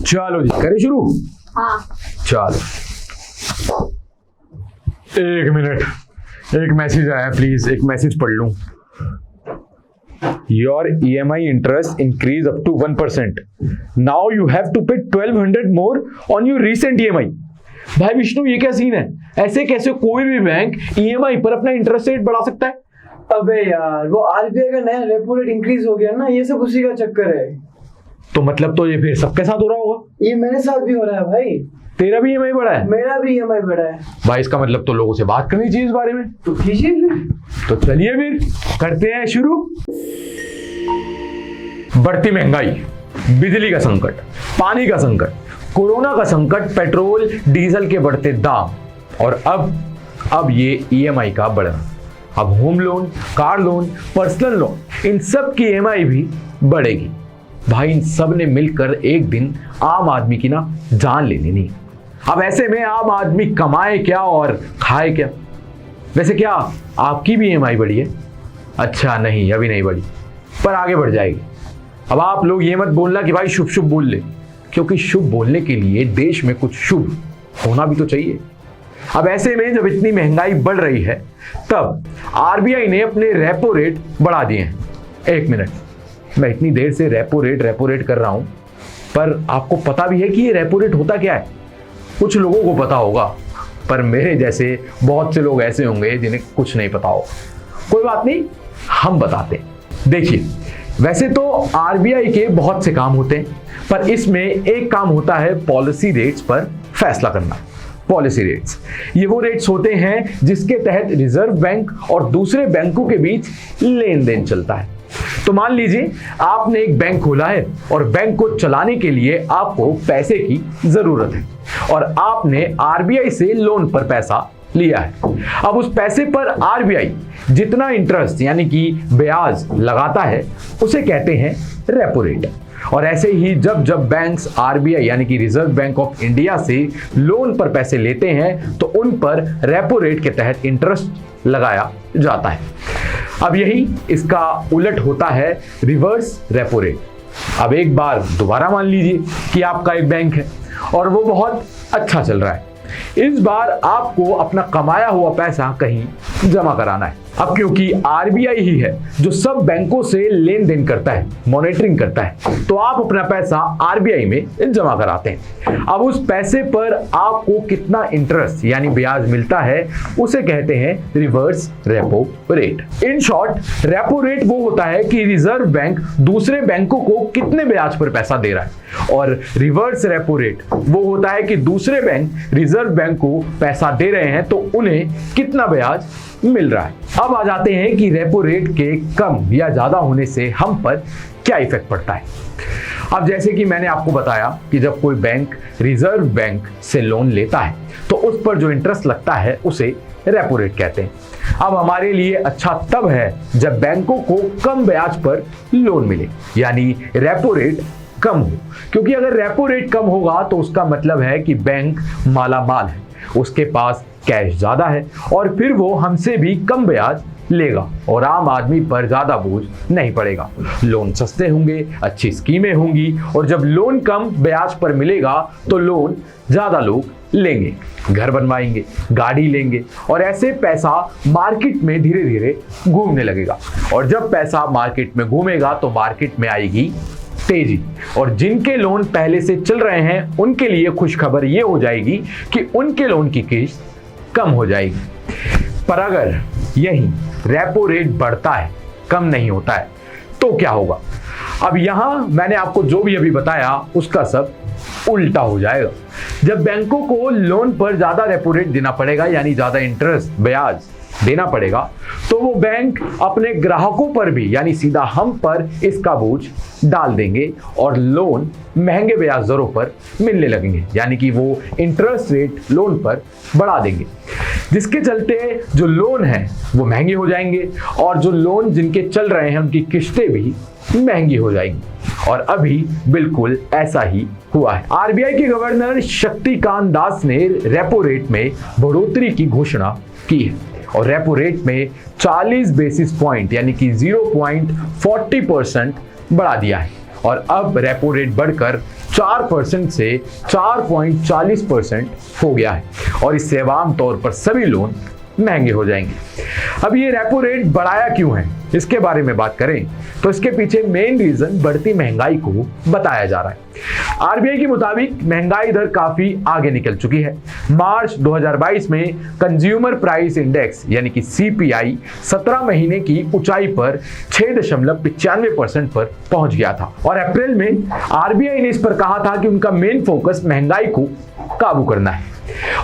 चलो जी करें शुरू। हाँ। चलो 1 मिनट, एक मैसेज आया, प्लीज एक मैसेज पढ़ लूं। Your EMI interest increase up to 1%. Now you have to pay 1200 more on your recent EMI. भाई विष्णु ये क्या सीन है? ऐसे कैसे कोई भी बैंक EMI पर अपना इंटरेस्ट रेट बढ़ा सकता है? अबे यार वो आरबीआई का नया रेपो रेट इंक्रीज हो गया ना, ये सब उसी का चक्कर है। तो मतलब तो ये फिर सबके साथ हो रहा होगा? ये मेरे साथ भी हो रहा है भाई। तेरा भी EMI बढ़ा है? मेरा भी EMI बढ़ा है भाई इसका मतलब तो लोगों से बात करनी चाहिए इस बारे में। तो कीजिए फिर। तो चलिए फिर करते हैं शुरू। बढ़ती महंगाई, बिजली का संकट, पानी का संकट, कोरोना का संकट, पेट्रोल डीजल के बढ़ते दाम और अब ये EMI का बढ़ना। अब home loan, car loan, personal loan, इन सब की EMI भी बढ़ेगी। भाई इन सब ने मिलकर एक दिन आम आदमी की ना जान ले लेनी। अब ऐसे में आम आदमी कमाए क्या और खाए क्या? वैसे क्या आपकी भी EMI बढ़ी है? अच्छा नहीं, अभी नहीं बढ़ी, पर आगे बढ़ जाएगी। अब आप लोग ये मत बोलना कि भाई शुभ शुभ बोल ले, क्योंकि शुभ बोलने के लिए देश में कुछ शुभ होना भी तो चाहिए। अब ऐसे में जब इतनी महंगाई बढ़ रही है तब आरबीआई ने अपने रेपो रेट बढ़ा दिए हैं। 1 मिनट, मैं इतनी देर से रेपो रेट कर रहा हूं, पर आपको पता भी है कि ये रेपो रेट होता क्या है? कुछ लोगों को पता होगा, पर मेरे जैसे बहुत से लोग ऐसे होंगे जिन्हें कुछ नहीं पता होगा। कोई बात नहीं, हम बताते हैं। देखिए, वैसे तो आरबीआई के बहुत से काम होते हैं, पर इसमें एक काम होता है पॉलिसी रेट्स पर फैसला करना। पॉलिसी रेट्स ये वो रेट्स होते हैं जिसके तहत रिजर्व बैंक और दूसरे बैंकों के बीच लेन देन चलता है। तो मान लीजिए आपने एक बैंक खोला है और बैंक को चलाने के लिए आपको पैसे की जरूरत है और आपने आरबीआई से लोन पर पैसा लिया है। अब उस पैसे पर आरबीआई जितना इंटरेस्ट यानी कि ब्याज लगाता है उसे कहते हैं रेपो रेट। और ऐसे ही जब जब बैंक्स आरबीआई यानी कि रिजर्व बैंक ऑफ इंडिया से लोन पर पैसे लेते हैं तो उन पर रेपो रेट के तहत इंटरेस्ट लगाया जाता है। अब यही इसका उलट होता है रिवर्स रेपो रेट। अब एक बार दोबारा मान लीजिए कि आपका एक बैंक है और वो बहुत अच्छा चल रहा है। इस बार आपको अपना कमाया हुआ पैसा कहीं जमा कराना है। अब क्योंकि आरबीआई ही है जो सब बैंकों से लेन देन करता है, मॉनिटरिंग करता है, तो आप अपना पैसा आरबीआई में जमा कराते हैं। अब उस पैसे पर आपको कितना इंटरेस्ट यानी ब्याज मिलता है उसे कहते हैं reverse repo rate. In short repo rate वो होता है कि रिजर्व बैंक दूसरे बैंकों को कितने ब्याज पर पैसा दे रहा है, और रिवर्स रेपो रेट वो होता है कि दूसरे बैंक रिजर्व बैंक को पैसा दे रहे हैं तो उन्हें कितना ब्याज मिल रहा है। अब आ जाते हैं कि रेपो रेट के कम या ज्यादा होने से हम पर क्या इफेक्ट पड़ता है। अब जैसे कि मैंने आपको बताया कि जब कोई बैंक रिजर्व बैंक से लोन लेता है तो उस पर जो इंटरेस्ट लगता है उसे रेपो रेट कहते हैं। अब हमारे लिए अच्छा तब है जब बैंकों को कम ब्याज पर लोन मिले, यानी रेपो रेट कम हो, क्योंकि अगर रेपो रेट कम होगा तो उसका मतलब है कि बैंक मालामाल है, उसके पास कैश ज्यादा है और फिर वो हमसे भी कम ब्याज लेगा और आम आदमी पर ज्यादा बोझ नहीं पड़ेगा। लोन सस्ते होंगे, अच्छी स्कीमें होंगी और जब लोन कम ब्याज पर मिलेगा तो लोन ज्यादा लोग लेंगे, घर बनवाएंगे, गाड़ी लेंगे और ऐसे पैसा मार्केट में धीरे धीरे घूमने लगेगा। और जब पैसा मार्केट में घूमेगा तो मार्केट में आएगी तेजी, और जिनके लोन पहले से चल रहे हैं उनके लिए खुशखबर ये हो जाएगी कि उनके लोन की किस्त कम हो जाएगी। पर अगर यही रेपो रेट बढ़ता है, कम नहीं होता है, तो क्या होगा? अब यहां मैंने आपको जो भी अभी बताया उसका सब उल्टा हो जाएगा। जब बैंकों को लोन पर ज्यादा रेपो रेट देना पड़ेगा यानी ज्यादा इंटरेस्ट ब्याज देना पड़ेगा, तो वो बैंक अपने ग्राहकों पर भी यानी सीधा हम पर इसका बोझ डाल देंगे और लोन महंगे ब्याज दरों पर मिलने लगेंगे, यानी कि वो इंटरेस्ट रेट लोन पर बढ़ा देंगे, जिसके चलते जो लोन है वो महंगे हो जाएंगे और जो लोन जिनके चल रहे हैं उनकी किस्तें भी महंगी हो जाएंगी। और अभी बिल्कुल ऐसा ही हुआ है। आरबीआई के गवर्नर शक्तिकांत दास ने रेपो रेट में बढ़ोतरी की घोषणा की है और रेपो रेट में 40 बेसिस पॉइंट यानी कि 0.40% बढ़ा दिया है और अब रेपो रेट बढ़कर 4% से 4.40% हो गया है और इससे आम तौर पर सभी लोन महंगे हो जाएंगे। अब ये रेपो रेट बढ़ाया क्यों है, इसके बारे में बात करें तो इसके पीछे मेन रीजन बढ़ती महंगाई को बताया जा रहा है। आरबीआई के मुताबिक महंगाई दर काफी आगे निकल चुकी है। मार्च 2022 में कंज्यूमर प्राइस इंडेक्स यानी कि सीपीआई 17 महीने की ऊंचाई पर 6.95% पर पहुंच गया था और अप्रैल में आरबीआई ने इस पर कहा था कि उनका मेन फोकस महंगाई को काबू करना है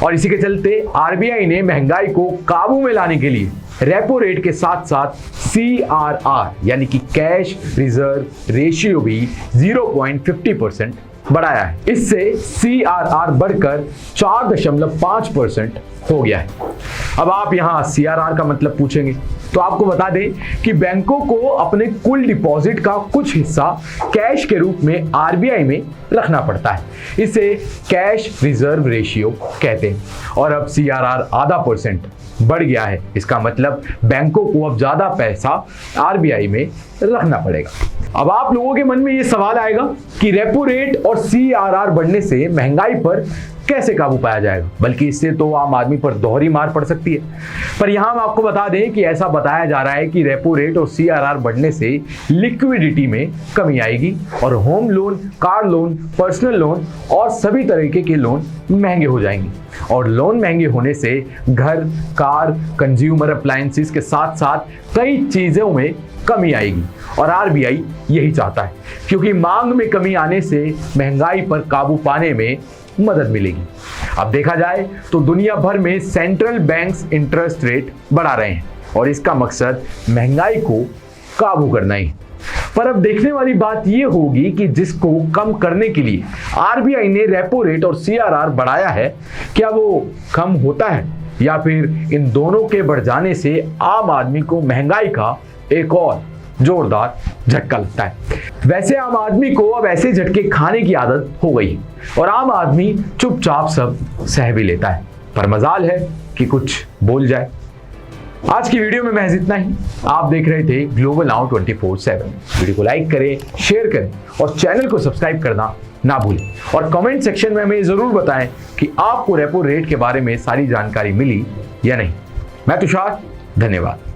और इसी के चलते आरबीआई ने महंगाई को काबू में लाने के लिए रेपो रेट के साथ साथ CRR यानी कि कैश रिजर्व रेशियो भी 0.50% बढ़ाया है। इससे CRR बढ़कर 4.5% हो गया है। अब आप यहाँ CRR का मतलब पूछेंगे तो आपको बता दें कि बैंकों को अपने कुल डिपॉजिट का कुछ हिस्सा कैश के रूप में आरबीआई में रखना पड़ता है। इसे कैश रिजर्व रेशियो कहते हैं और अब CRR आधा % बढ़ गया है। इसका मतलब बैंकों को अब ज्यादा पैसा आरबीआई में रखना पड़ेगा। अब आप लोगों के मन में ये सवाल आएगा कि रेपो रेट और CRR बढ़ने से महंगाई पर कैसे काबू पाया जाएगा, बल्कि इससे तो आम आदमी पर दोहरी मार पड़ सकती है। पर यहां हम आपको बता दें कि ऐसा बताया जा रहा है कि रेपो रेट और CRR बढ़ने से लिक्विडिटी में कमी आएगी और home loan, car loan, personal loan और सभी तरीके के लोन महंगे हो जाएंगे और लोन महंगे होने से घर, कार, कंज्यूमर अप्लायंसेस के साथ साथ कई चीजों में कमी आएगी और आरबीआई यही चाहता है क्योंकि मांग में कमी आने से महंगाई पर काबू पाने में मदद मिलेगी। अब देखा जाए तो दुनिया भर में सेंट्रल बैंक्स इंटरेस्ट रेट बढ़ा रहे हैं और इसका मकसद महंगाई को काबू करना ही। पर अब देखने वाली बात यह होगी कि जिसको कम करने के लिए आरबीआई ने रेपो रेट और CRR बढ़ाया है, क्या वो कम होता है या फिर इन दोनों के बढ़ जाने से आम आदमी को महंगाई का एक और जोरदार झटका लगता है। वैसे आम आदमी को अब ऐसे झटके खाने की आदत हो गई और आम आदमी चुपचाप सब सह भी लेता है, पर मजाल है कि कुछ बोल जाए। आज की वीडियो में महज इतना ही। आप देख रहे थे ग्लोबल नाउ 24/7। वीडियो को लाइक करें, शेयर करें और चैनल को सब्सक्राइब करना ना भूलें और कमेंट सेक्शन में हमें जरूर बताएं कि आपको रेपो रेट के बारे में सारी जानकारी मिली या नहीं। मैं तुषार, धन्यवाद।